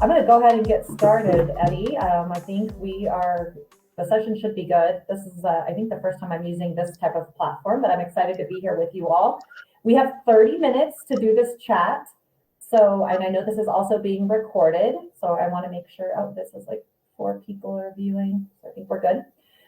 I'm going to go ahead and get started, Eddie. I think the session should be good. This is, I think, the first time I'm using this type of platform, but I'm excited to be here with you all. We have 30 minutes to do this chat. So, and I know this is also being recorded. So I want to make sure, this is like 4 people are viewing. So I think we're good.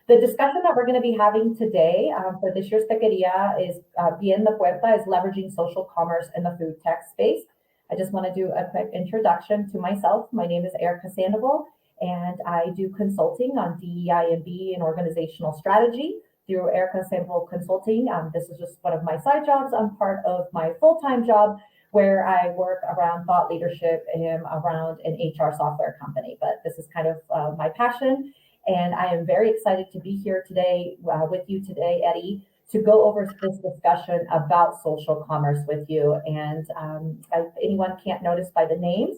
The discussion that we're going to be having today for this year's Tequeria is Bien the Puerta is leveraging social commerce in the food tech space. I just want to do a quick introduction to myself. My name is Eddie Sandoval, and I do consulting on DEI&B and organizational strategy through Eddie Sandoval Consulting. This is just one of my side jobs. I'm part of my full-time job where I work around thought leadership and around an HR software company. But this is kind of my passion, and I am very excited to be here today with you today, Eddie, to go over this discussion about social commerce with you. And if anyone can't notice by the names,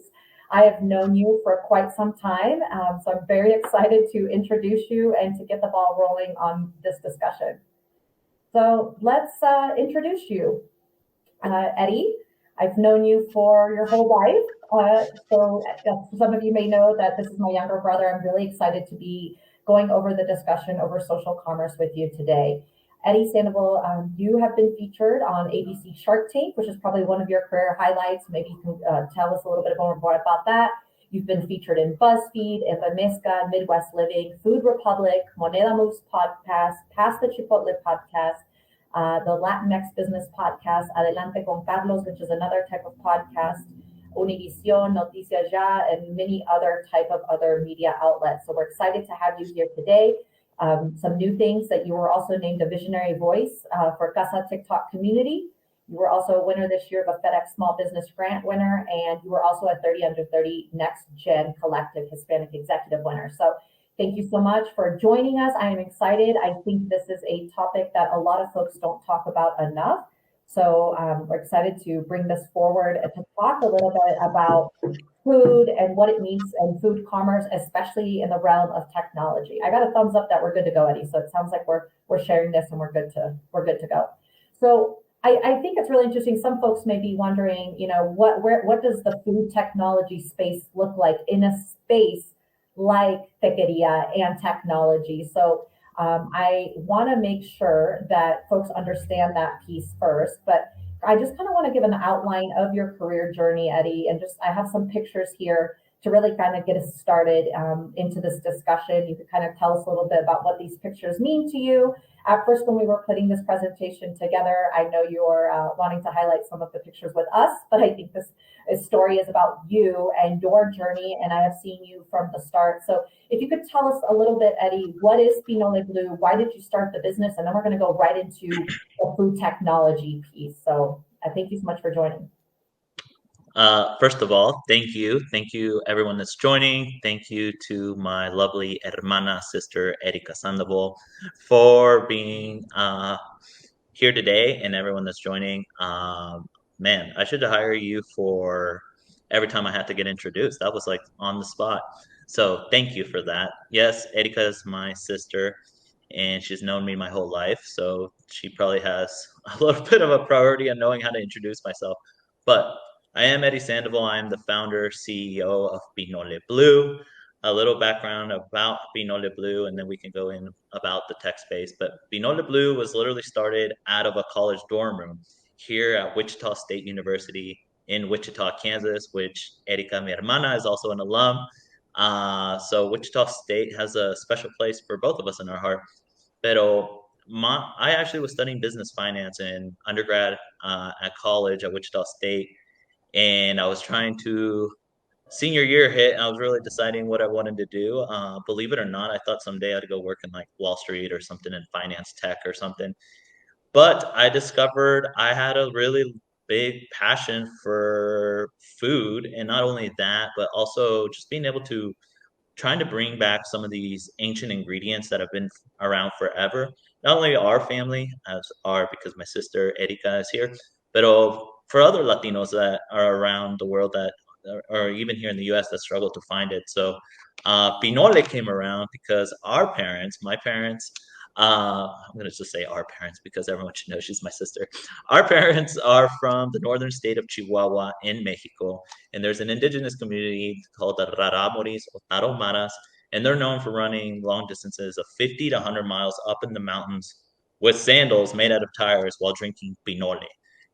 I have known you for quite some time. So I'm very excited to introduce you and to get the ball rolling on this discussion. So let's introduce you. Eddie, I've known you for your whole life. So some of you may know that this is my younger brother. I'm really excited to be going over the discussion over social commerce with you today. Eddie Sandoval, you have been featured on ABC Shark Tank, which is probably one of your career highlights. Maybe you can tell us a little bit more about that. You've been featured in BuzzFeed, Mesca, Midwest Living, Food Republic, Moneda Moves podcast, Pass the Chipotle podcast, the Latinx Business podcast, Adelante con Carlos, which is another type of podcast, Univision, Noticias Ya, and many other type of other media outlets. So we're excited to have you here today. Some new things that you were also named a visionary voice for Casa TikTok community. You were also a winner this year of a FedEx Small Business Grant winner, and you were also a 30 Under 30 Next Gen Collective Hispanic Executive winner. So thank you so much for joining us. I am excited. I think this is a topic that a lot of folks don't talk about enough. So we're excited to bring this forward and to talk a little bit about food and what it means and food commerce, especially in the realm of technology. I got a thumbs up that we're good to go, Eddie. So it sounds like we're sharing this and we're good to go. So I think it's really interesting. Some folks may be wondering, what does the food technology space look like in a space like Tequeria and technology? So I want to make sure that folks understand that piece first, but I just kind of want to give an outline of your career journey, Eddie, and I have some pictures here to really kind of get us started into this discussion. You could kind of tell us a little bit about what these pictures mean to you. At first, when we were putting this presentation together, I know you're wanting to highlight some of the pictures with us, but I think this story is about you and your journey, and I have seen you from the start. So if you could tell us a little bit, Eddie, what is Pinole Blue? Why did you start the business? And then we're going to go right into the food technology piece. So thank you so much for joining. First of all, thank you. Thank you, everyone that's joining. Thank you to my lovely hermana sister, Eddie Sandoval, for being here today, and everyone that's joining. Man, I should hire you for every time I have to get introduced. That was like on the spot. So thank you for that. Yes, Erika is my sister, and she's known me my whole life. So she probably has a little bit of a priority on knowing how to introduce myself. But I am Eddie Sandoval. I am the founder, CEO of Pinole Blue. A little background about Pinole Blue, and then we can go in about the tech space. But Pinole Blue was literally started out of a college dorm room here at Wichita State University in Wichita, Kansas, which Erika, mi hermana, is also an alum. So Wichita State has a special place for both of us in our heart. Pero I actually was studying business finance in undergrad at college at Wichita State, and I was trying to senior year hit, and I was really deciding what I wanted to do. Believe it or not, I thought someday I'd go work in like Wall Street or something in finance tech or something. But I discovered I had a really big passion for food, and not only that, but also just being able to trying to bring back some of these ancient ingredients that have been around forever. Not only our family, as our because my sister Erika is here, but for other Latinos that are around the world that, or even here in the U.S. that struggle to find it. So Pinole came around because my parents, I'm going to just say our parents because everyone should know she's my sister. Our parents are from the northern state of Chihuahua in Mexico, and there's an indigenous community called the Raramoris or Tarahumaras, and they're known for running long distances of 50 to 100 miles up in the mountains with sandals made out of tires while drinking pinole.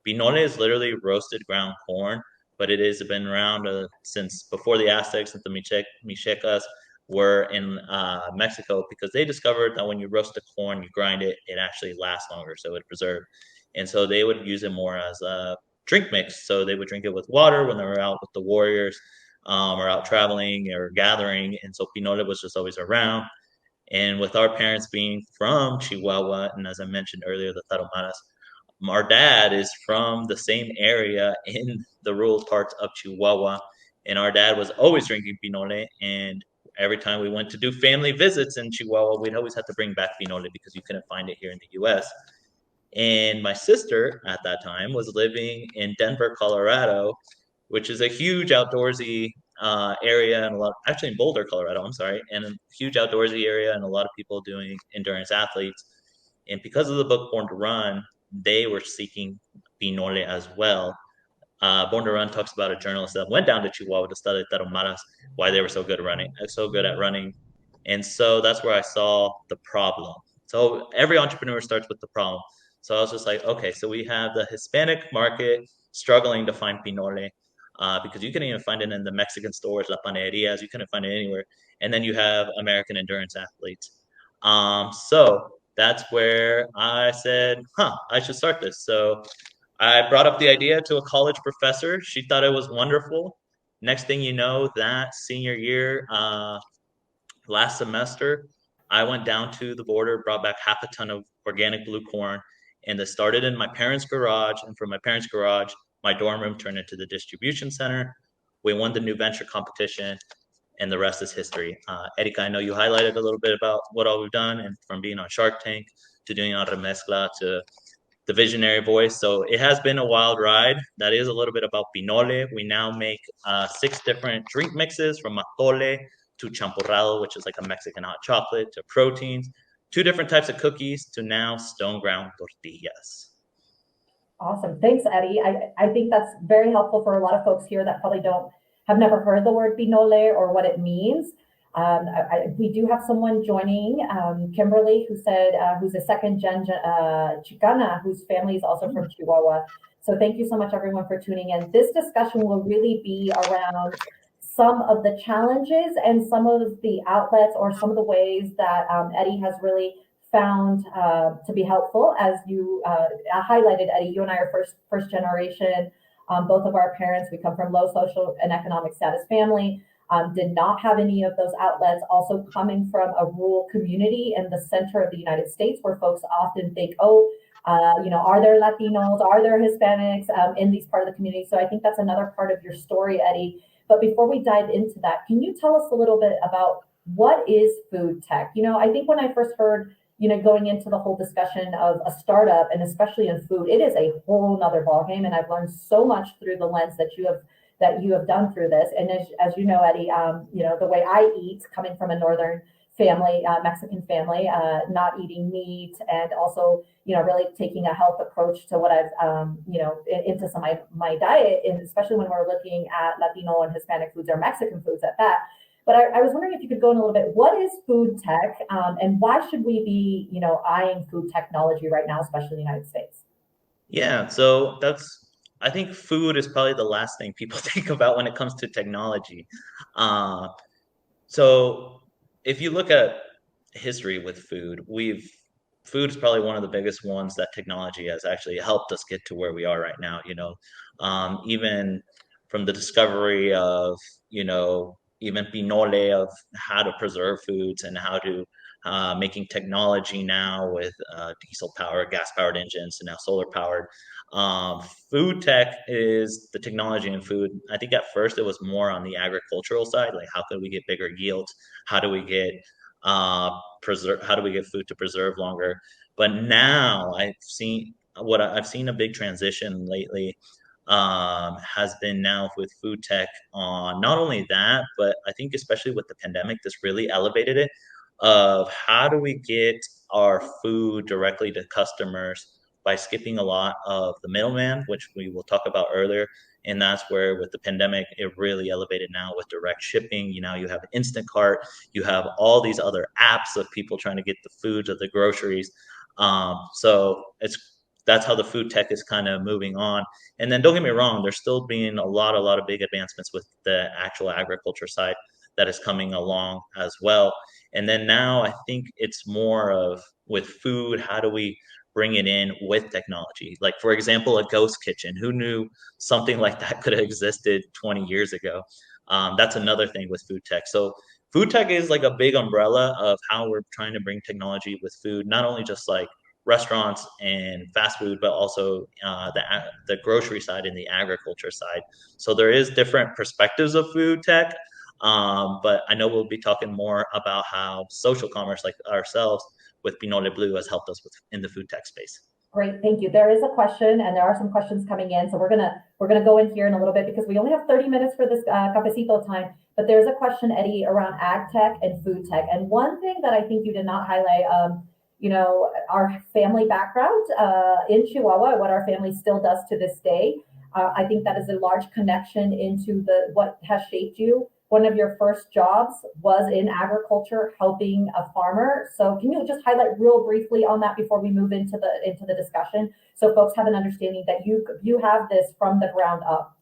Pinole is literally roasted ground corn, but it has been around since before the Aztecs and the Mexicas were in Mexico because they discovered that when you roast the corn, you grind it, it actually lasts longer, so it preserved. And so they would use it more as a drink mix. So they would drink it with water when they were out with the warriors or out traveling or gathering. And so Pinole was just always around. And with our parents being from Chihuahua, and as I mentioned earlier, the Tarahumaras, our dad is from the same area in the rural parts of Chihuahua. And our dad was always drinking Pinole. And every time we went to do family visits in Chihuahua, we'd always have to bring back Pinole because you couldn't find it here in the US. And my sister at that time was living in Denver, Colorado, which is a huge outdoorsy area and a lot, actually in Boulder, Colorado, I'm sorry, and a huge outdoorsy area and a lot of people doing endurance athletes. And because of the book Born to Run, they were seeking Pinole as well. Born to Run talks about a journalist that went down to Chihuahua to study Tarahumaras, why they were so good at running. And so that's where I saw the problem. So every entrepreneur starts with the problem. So I was just like, okay, so we have the Hispanic market struggling to find Pinole because you couldn't even find it in the Mexican stores, La Panerias, you couldn't find it anywhere. And then you have American endurance athletes. So that's where I said, I should start this. So I brought up the idea to a college professor. She thought it was wonderful. Next thing you know, that senior year, last semester, I went down to the border, brought back half a ton of organic blue corn, and it started in my parents' garage. And from my parents' garage, my dorm room turned into the distribution center. We won the new venture competition, and the rest is history. Erika, I know you highlighted a little bit about what all we've done, and from being on Shark Tank to doing on Remezcla to the visionary voice. So it has been a wild ride. That is a little bit about Pinole. We now make 6 different drink mixes from atole to champurrado, which is like a Mexican hot chocolate, to proteins, 2 different types of cookies, to now stone ground tortillas. Awesome. Thanks, Eddie. I think that's very helpful for a lot of folks here that probably have never heard the word pinole or what it means. We do have someone joining, Kimberly, who said, who's a second gen Chicana, whose family is also from Chihuahua. So thank you so much, everyone, for tuning in. This discussion will really be around some of the challenges and some of the outlets or some of the ways that Eddie has really found to be helpful. As you highlighted, Eddie, you and I are first generation. Both of our parents, we come from low social and economic status family. Did not have any of those outlets, also coming from a rural community in the center of the United States where folks often think, are there Latinos, are there Hispanics in these part of the community? So I think that's another part of your story, Eddie. But before we dive into that, can you tell us a little bit about what is food tech? I think when I first heard, going into the whole discussion of a startup, and especially in food, it is a whole nother ballgame. And I've learned so much through the lens that you have done through this. And as you know, Eddie, the way I eat, coming from a northern family, Mexican family, not eating meat, and also, really taking a health approach to what I've, into some of my diet, and especially when we're looking at Latino and Hispanic foods or Mexican foods at that. But I was wondering if you could go in a little bit, what is food tech, and why should we be, eyeing food technology right now, especially in the United States? Yeah, so I think food is probably the last thing people think about when it comes to technology. Uh, so if you look at history with food is probably one of the biggest ones that technology has actually helped us get to where we are right now. Even from the discovery of, even Pinole of how to preserve foods and how to making technology now with diesel powered, gas powered engines, and now solar powered. Food tech is the technology in food. I think at first it was more on the agricultural side, like how could we get bigger yields? How do we get how do we get food to preserve longer? But now I've seen a big transition lately has been now with food tech on not only that, but I think especially with the pandemic, this really elevated it of how do we get our food directly to customers by skipping a lot of the middleman, which we will talk about earlier. And that's where, with the pandemic, it really elevated now with direct shipping. You have Instacart, you have all these other apps of people trying to get the food to the groceries. So that's how the food tech is kind of moving on. And then don't get me wrong, there's still being a lot of big advancements with the actual agriculture side that is coming along as well. And then now I think it's more of, with food, how do we bring it in with technology? Like, for example, a ghost kitchen. Who knew something like that could have existed 20 years ago? That's another thing with food tech. So food tech is like a big umbrella of how we're trying to bring technology with food, not only just like restaurants and fast food, but also the grocery side and the agriculture side. So there is different perspectives of food tech. But I know we'll be talking more about how social commerce, like ourselves with Pinole Blue, has helped us in the food tech space. Great, thank you. There is a question, and there are some questions coming in, so we're gonna go in here in a little bit because we only have 30 minutes for this cafecito time. But there's a question, Eddie, around ag tech and food tech, and one thing that I think you did not highlight, our family background in Chihuahua, what our family still does to this day. I think that is a large connection into what has shaped you. One of your first jobs was in agriculture, helping a farmer. So can you just highlight real briefly on that before we move into the discussion, so folks have an understanding that you have this from the ground up?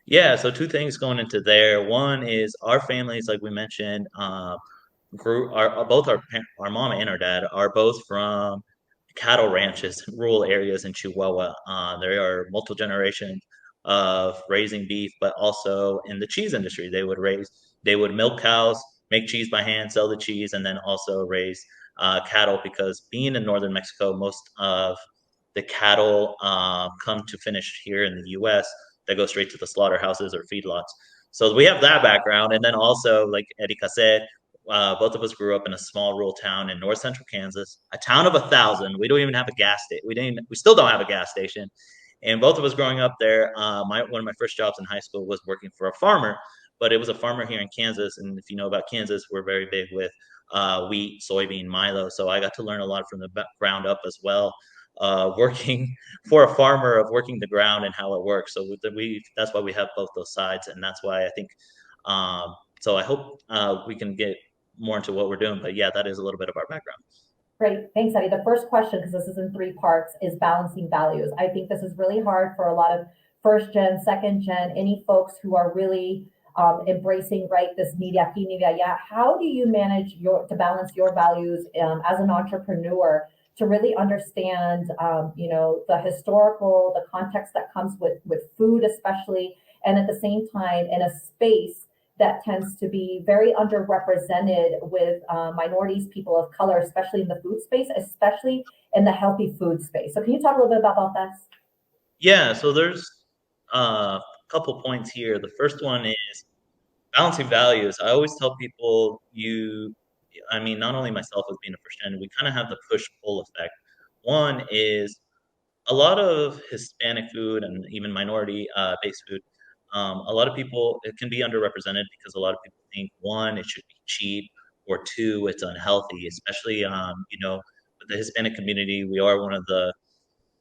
Yeah, so two things going into there. One is our families, like we mentioned, grew our mom and our dad are both from cattle ranches, rural areas in Chihuahua. There are multiple generations of raising beef, but also in the cheese industry. They would milk cows, make cheese by hand, sell the cheese, and then also raise cattle, because being in northern Mexico, most of the cattle come to finish here in the U.S. that go straight to the slaughterhouses or feedlots. So we have that background, and then also, like Erika said, both of us grew up in a small rural town in north central Kansas, a town of 1,000. We don't even have a gas station. We still don't have a gas station. And both of us growing up there, one of my first jobs in high school was working for a farmer, but it was a farmer here in Kansas. And if you know about Kansas, we're very big with wheat, soybean, milo. So I got to learn a lot from the ground up as well, working for a farmer, of working the ground and how it works. So that's why we have both those sides, and that's why I think. So I hope we can get more into what we're doing. But yeah, that is a little bit of our background. Great, thanks, Eddie. The first question, because this is in three parts, is balancing values. I think this is really hard for a lot of first gen, second gen, any folks who are really embracing, right, this ni de aquí, ni de allá. How do you manage to balance your values as an entrepreneur, to really understand, the historical, the context that comes with food, especially, and at the same time in a space that tends to be very underrepresented with minorities, people of color, especially in the food space, especially in the healthy food space. So can you talk a little bit about that? Yeah, so there's a couple points here. The first one is balancing values. I always tell people, I mean, not only myself as being a first gen, we kind of have the push pull effect. One is a lot of Hispanic food and even minority based food. A lot of people, it can be underrepresented because a lot of people think, one, it should be cheap, or two, it's unhealthy. Especially, with the Hispanic community, we are one of the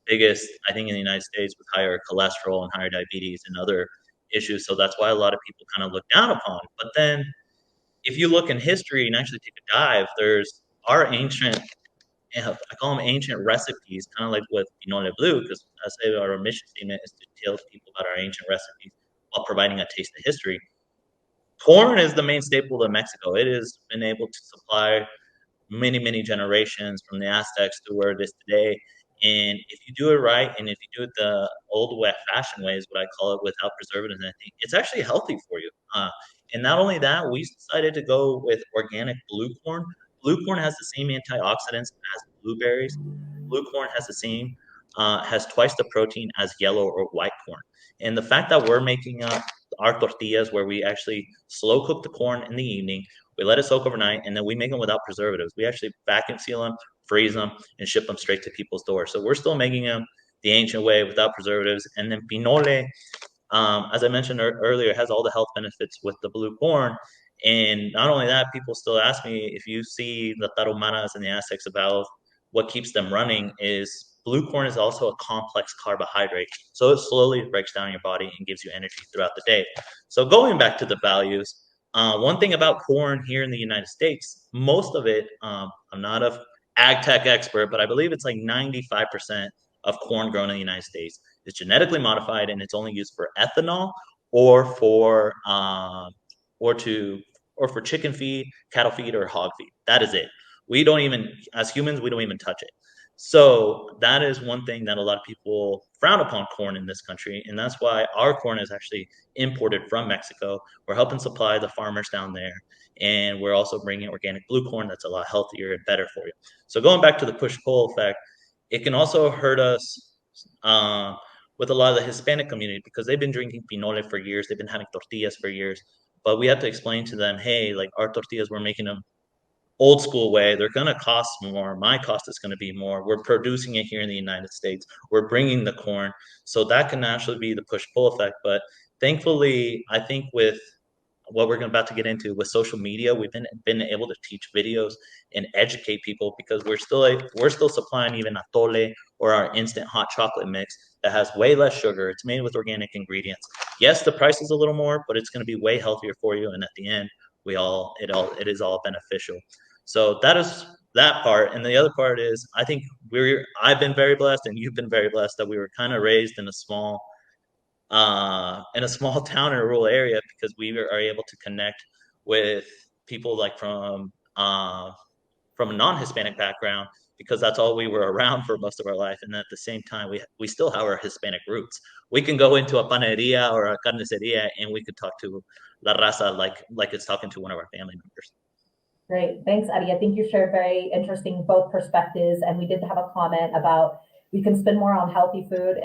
biggest, I think, in the United States, with higher cholesterol and higher diabetes and other issues. So that's why a lot of people kind of look down upon. But then, if you look in history and actually take a dive, there's our ancient, I call them ancient recipes, kind of like with Pinole Blue, because I say our mission statement is to tell people about our ancient recipes while providing a taste of history. Corn is the main staple of Mexico. It has been able to supply many, many generations from the Aztecs to where it is today. And if you do it right, and if you do it the old way, fashioned way, is what I call it, without preservatives, and I think it's actually healthy for you. And not only that, we decided to go with organic blue corn. Blue corn has the same antioxidants as blueberries. Blue corn has twice the protein as yellow or white corn. And the fact that we're making our tortillas, where we actually slow cook the corn in the evening, we let it soak overnight, and then we make them without preservatives. We actually vacuum seal them, freeze them, and ship them straight to people's doors. So we're still making them the ancient way without preservatives. And then Pinole, as I mentioned earlier, has all the health benefits with the blue corn. And not only that, people still ask me, if you see the Tarumanas and the Aztecs about what keeps them running is blue corn is also a complex carbohydrate. So it slowly breaks down your body and gives you energy throughout the day. So going back to the values, one thing about corn here in the United States, most of it, I'm not a ag tech expert, but I believe it's like 95% of corn grown in the United States is genetically modified and it's only used for ethanol or for or to or for chicken feed, cattle feed, or hog feed. That is it. We don't even, as humans, we don't even touch it. So that is one thing that a lot of people frown upon corn in this country, and that's why our corn is actually imported from Mexico. We're helping supply the farmers down there, and we're also bringing organic blue corn that's a lot healthier and better for you. So going back to the push-pull effect, it can also hurt us uh, with a lot of the Hispanic community because they've been drinking pinole for years, they've been having tortillas for years, but we have to explain to them, hey, like our tortillas, we're making them old school way. They're going to cost more. My cost is going to be more. We're producing it here in the United States. We're bringing the corn. So that can actually be the push pull effect. But thankfully, I think with what we're about to get into with social media, we've been able to teach videos and educate people because we're still supplying even atole or our instant hot chocolate mix that has way less sugar. It's made with organic ingredients. Yes, the price is a little more, but it's going to be way healthier for you. And at the end, it is all beneficial. So that is that part. And the other part is I think I've been very blessed and you've been very blessed that we were kind of raised in a small town in a rural area because we are able to connect with people like from a non-Hispanic background because that's all we were around for most of our life. And at the same time, we still have our Hispanic roots. We can go into a panaderia or a carniceria and we could talk to La Raza like it's talking to one of our family members. Great. Thanks, Eddie. I think you shared very interesting both perspectives, and we did have a comment about we can spend more on healthy food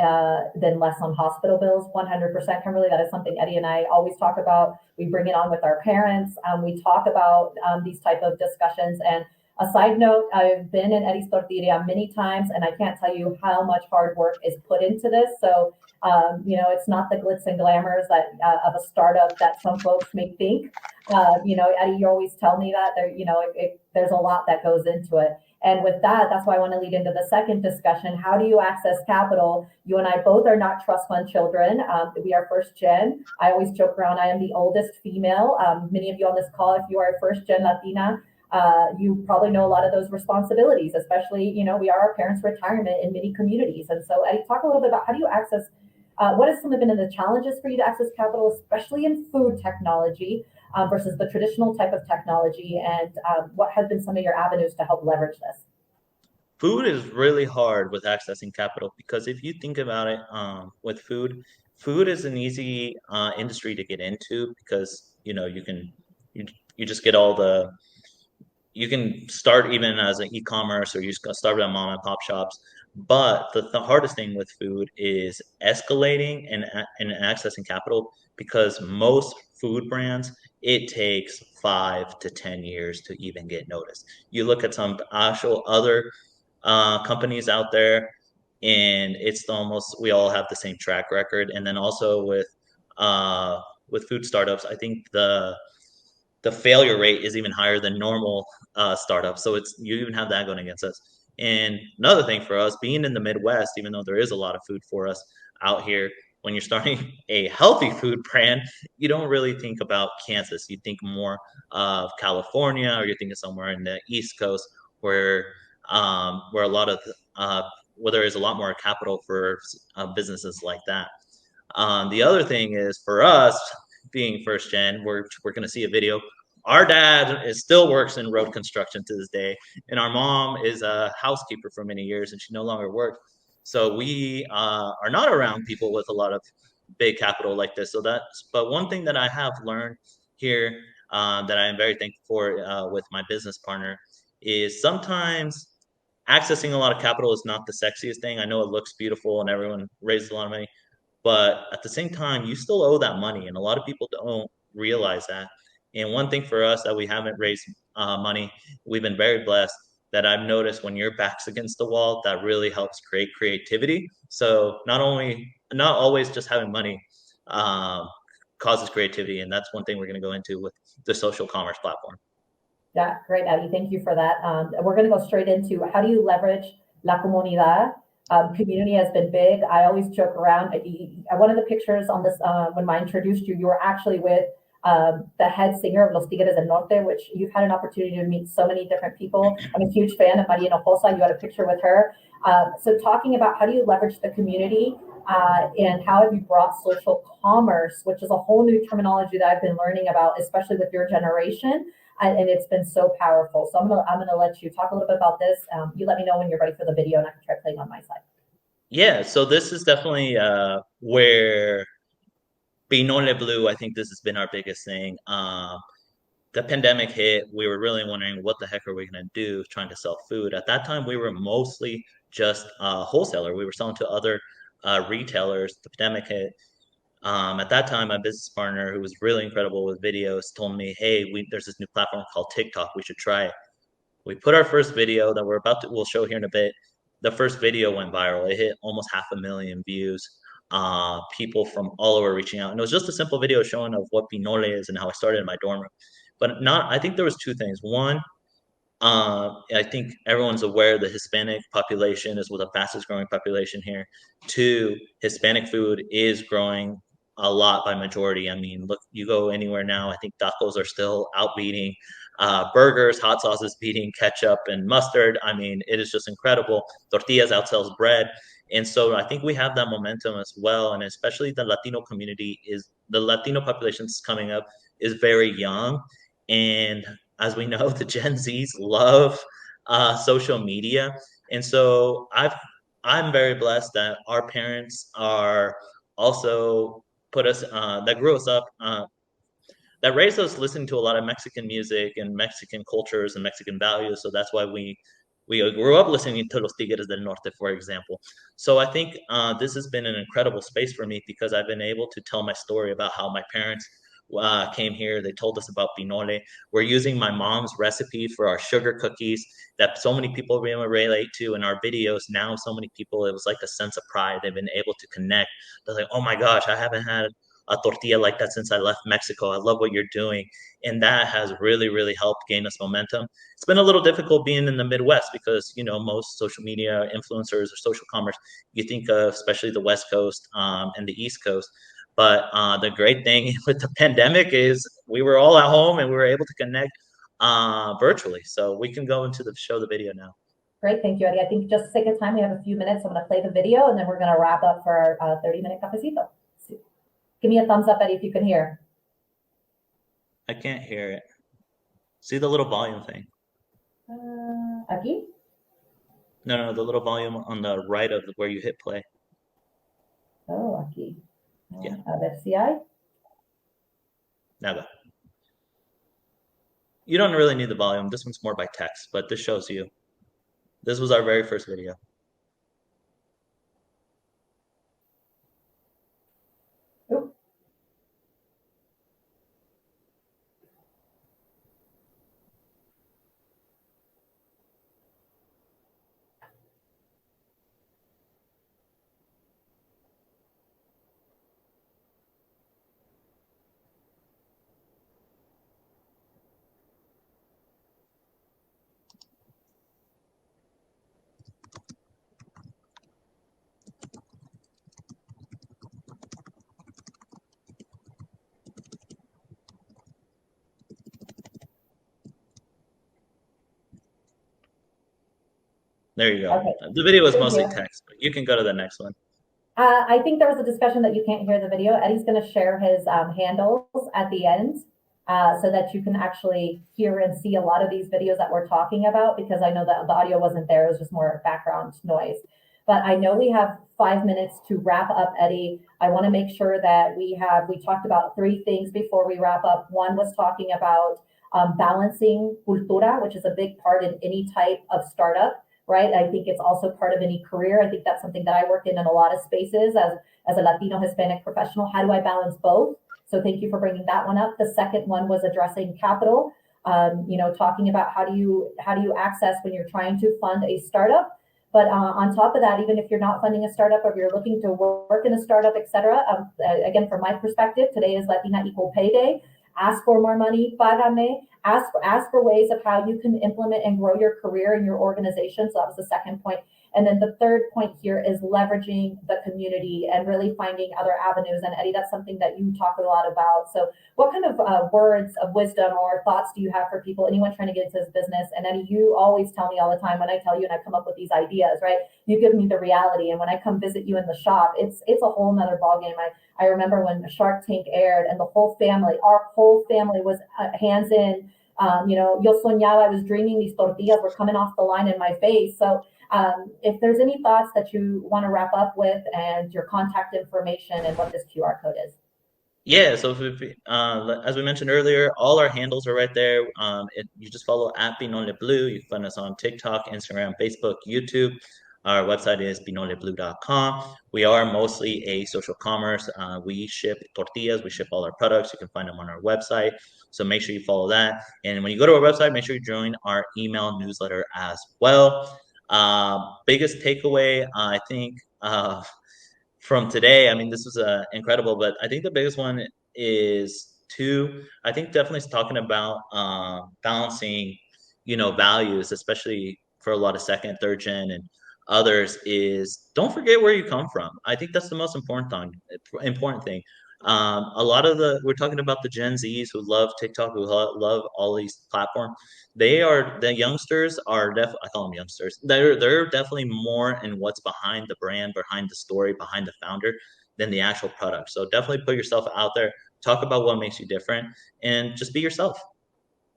than less on hospital bills. 100%, Kimberly. That is something Eddie and I always talk about. We bring it on with our parents. We talk about these type of discussions. And a side note, I've been in Eddie's Tortilla many times, and I can't tell you how much hard work is put into this. So, it's not the glitz and glamours of a startup that some folks may think. Eddie, you always tell me that there's a lot that goes into it. And with that, that's why I want to lead into the second discussion. How do you access capital? You and I both are not trust fund children. We are first gen. I always joke around, I am the oldest female. Many of you on this call, if you are a first gen Latina, you probably know a lot of those responsibilities, especially, we are our parents' retirement in many communities. And so, Eddie, talk a little bit about how do you access, what has some of been the challenges for you to access capital, especially in food technology? Versus the traditional type of technology, and what have been some of your avenues to help leverage this? Food is really hard with accessing capital because if you think about it, with food is an easy industry to get into because you just get all the you can start even as an e-commerce or you just start at mom and pop shops. But the hardest thing with food is escalating and accessing capital because most food brands, it takes 5 to 10 years to even get noticed. You look at some actual other companies out there, and it's almost we all have the same track record. And then also with food startups, I think the failure rate is even higher than normal startups. So you even have that going against us. And another thing for us, being in the Midwest, even though there is a lot of food for us out here, when you're starting a healthy food brand, you don't really think about Kansas. You think more of California, or you're thinking somewhere in the East Coast where a lot of where there is a lot more capital for businesses like that. The other thing is for us being first gen, we're going to see a video. Our dad still works in road construction to this day, and our mom is a housekeeper for many years, and she no longer works. So we are not around people with a lot of big capital like this. But one thing that I have learned here that I am very thankful for with my business partner is sometimes accessing a lot of capital is not the sexiest thing. I know it looks beautiful and everyone raises a lot of money, but at the same time, you still owe that money, and a lot of people don't realize that. And one thing for us that we haven't raised money, we've been very blessed that I've noticed when your back's against the wall, that really helps create creativity. So not always just having money um, causes creativity, and that's one thing we're going to go into with the social commerce platform. Yeah, great, Eddie. Thank you for that. We're going to go straight into how do you leverage la comunidad? Community has been big. I always joke around. One of the pictures on this, when I introduced you, you were actually with the head singer of Los Tigres del Norte, which you've had an opportunity to meet so many different people. I'm a huge fan of Maria Hinojosa. You had a picture with her. So talking about how do you leverage the community and how have you brought social commerce, which is a whole new terminology that I've been learning about, especially with your generation. And it's been so powerful. So I'm gonna let you talk a little bit about this. You let me know when you're ready for the video, and I can try playing on my side. Yeah, so this is definitely where Pinole Blue, I think this has been our biggest thing. The pandemic hit, we were really wondering what the heck are we going to do trying to sell food. At that time, we were mostly just a wholesaler. We were selling to other retailers. The pandemic hit. At that time, my business partner, who was really incredible with videos, told me, "Hey, there's this new platform called TikTok. We should try it." We put our first video that we'll show here in a bit. The first video went viral. It hit almost 500,000 views. People from all over reaching out. And it was just a simple video showing of what Pinole is and how I started in my dorm room. But I think there was two things. One, I think everyone's aware the Hispanic population is the fastest growing population here. Two, Hispanic food is growing a lot by majority. I mean, look, you go anywhere now, I think tacos are still outbeating burgers, hot sauces beating ketchup and mustard. I mean, it is just incredible. Tortillas outsells bread. And so I think we have that momentum as well. And especially the Latino Latino population that's coming up is very young. And as we know, the Gen Zs love social media, and so I'm very blessed that our parents are also put us that grew us up that raised us listening to a lot of Mexican music and Mexican cultures and Mexican values. So that's why we grew up listening to Los Tigres del Norte, for example. So I think this has been an incredible space for me because I've been able to tell my story about how my parents came here. They told us about Pinole. We're using my mom's recipe for our sugar cookies that so many people really relate to in our videos. Now, so many people, it was like a sense of pride. They've been able to connect. They're like, oh my gosh, I haven't had a tortilla like that since I left Mexico. I love what you're doing. And that has really, really helped gain us momentum. It's been a little difficult being in the Midwest because, you know, most social media influencers or social commerce, you think of especially the West Coast and the East Coast. But the great thing with the pandemic is we were all at home and we were able to connect virtually. So we can go into show the video now. Great, thank you, Eddie. I think just to sake of time, we have a few minutes. I'm going to play the video, and then we're going to wrap up for our 30-minute cafecito. Give me a thumbs up, Eddie, if you can hear. I can't hear it. See the little volume thing? Aquí? No, the little volume on the right of where you hit play. Oh, aquí. Yeah. A ver si hay. Now go. You don't really need the volume. This one's more by text, but this shows you. This was our very first video. Ooh. There you go. Okay. The video was Thank mostly you. text, but you can go to the next one. I think there was a discussion that you can't hear the video. Eddie's going to share his handles at the end so that you can actually hear and see a lot of these videos that we're talking about, because I know that the audio wasn't there. It was just more background noise. But I know we have 5 minutes to wrap up, Eddie. I want to make sure that we talked about 3 things before we wrap up. One was talking about balancing cultura, which is a big part in any type of startup. Right? I think it's also part of any career. I think that's something that I work in a lot of spaces as a Latino Hispanic professional. How do I balance both? So thank you for bringing that one up. The second one was addressing capital. Talking about how do you access when you're trying to fund a startup. But on top of that, even if you're not funding a startup or if you're looking to work in a startup, et cetera, again, from my perspective, today is Latina Equal Pay Day. ask for more money, págame, ask for ways of how you can implement and grow your career and your organization. So that was the second point. And then the third point here is leveraging the community and really finding other avenues. And Eddie, that's something that you talk a lot about. So what kind of words of wisdom or thoughts do you have for people, anyone trying to get into this business? And Eddie, you always tell me all the time when I tell you and I come up with these ideas, right? You give me the reality. And when I come visit you in the shop, it's a whole nother ballgame. I remember when Shark Tank aired and the whole family, our whole family was hands in. Yo soñaba, I was dreaming these tortillas were coming off the line in my face. So if there's any thoughts that you want to wrap up with and your contact information and what this QR code is. Yeah, so as we mentioned earlier, all our handles are right there. You just follow at Pinole Blue. You can find us on TikTok, Instagram, Facebook, YouTube. Our website is pinoleblue.com. We are mostly a social commerce. We ship tortillas. We ship all our products. You can find them on our website. So make sure you follow that. And when you go to our website, make sure you join our email newsletter as well. Biggest takeaway, I think, from today, I mean, this was incredible, but I think the biggest one is I think definitely talking about balancing, values, especially for a lot of second, third gen and others, is don't forget where you come from. I think that's the most important thing. A lot of we're talking about the Gen Zs who love TikTok, who love all these platforms. The youngsters are I call them youngsters. They're definitely more in what's behind the brand, behind the story, behind the founder than the actual product. So definitely put yourself out there, talk about what makes you different, and just be yourself.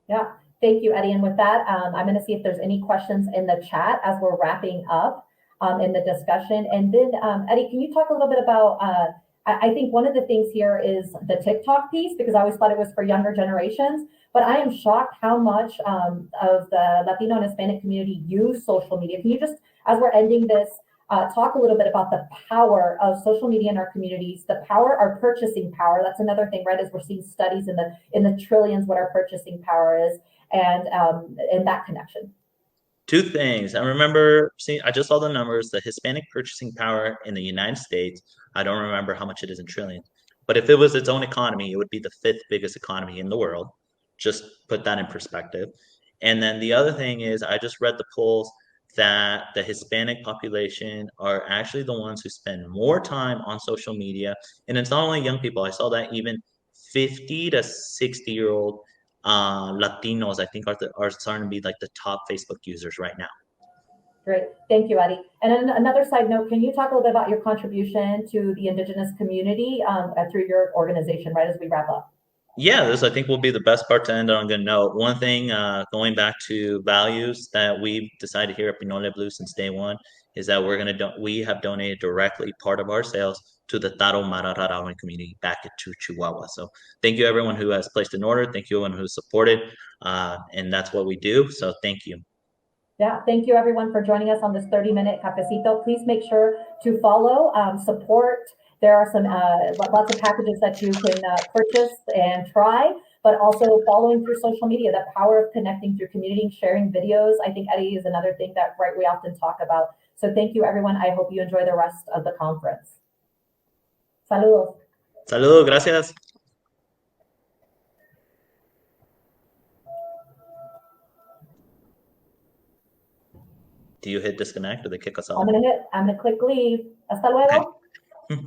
Yeah, thank you, Eddie. And with that, I'm going to see if there's any questions in the chat as we're wrapping up in the discussion. And then, Eddie, can you talk a little bit about, I think one of the things here is the TikTok piece, because I always thought it was for younger generations, but I am shocked how much of the Latino and Hispanic community use social media. Can you just, as we're ending this, talk a little bit about the power of social media in our communities, the power, our purchasing power. That's another thing, right? As we're seeing studies in the trillions, what our purchasing power is, and that connection. Two things. I remember I just saw the numbers, the Hispanic purchasing power in the United States. I don't remember how much it is in trillions, but if it was its own economy, it would be the fifth biggest economy in the world. Just put that in perspective. And then the other thing is, I just read the polls that the Hispanic population are actually the ones who spend more time on social media. And it's not only young people. I saw that even 50 to 60-year-old Latinos, I think, are starting to be like the top Facebook users right now. Great. Thank you, Eddie. And then another side note, can you talk a little bit about your contribution to the Indigenous community through your organization, right, as we wrap up? Yeah, this I think will be the best part to end on a good note. One thing, going back to values that we've decided here at Pinole Blue since day one, is that we have donated directly part of our sales to the Taro Marararawan community back to Chihuahua. So thank you everyone who has placed an order. Thank you everyone who supported, and that's what we do. So thank you. Yeah, thank you everyone for joining us on this 30-minute cafecito. Please make sure to follow, support. There are some lots of packages that you can purchase and try, but also following through social media, the power of connecting through community, sharing videos. I think, Eddie, is another thing that we often talk about. So thank you, everyone. I hope you enjoy the rest of the conference. Saludos. Saludos, gracias. Do you hit disconnect or they kick us off? I'm gonna click leave. Hasta luego. Okay.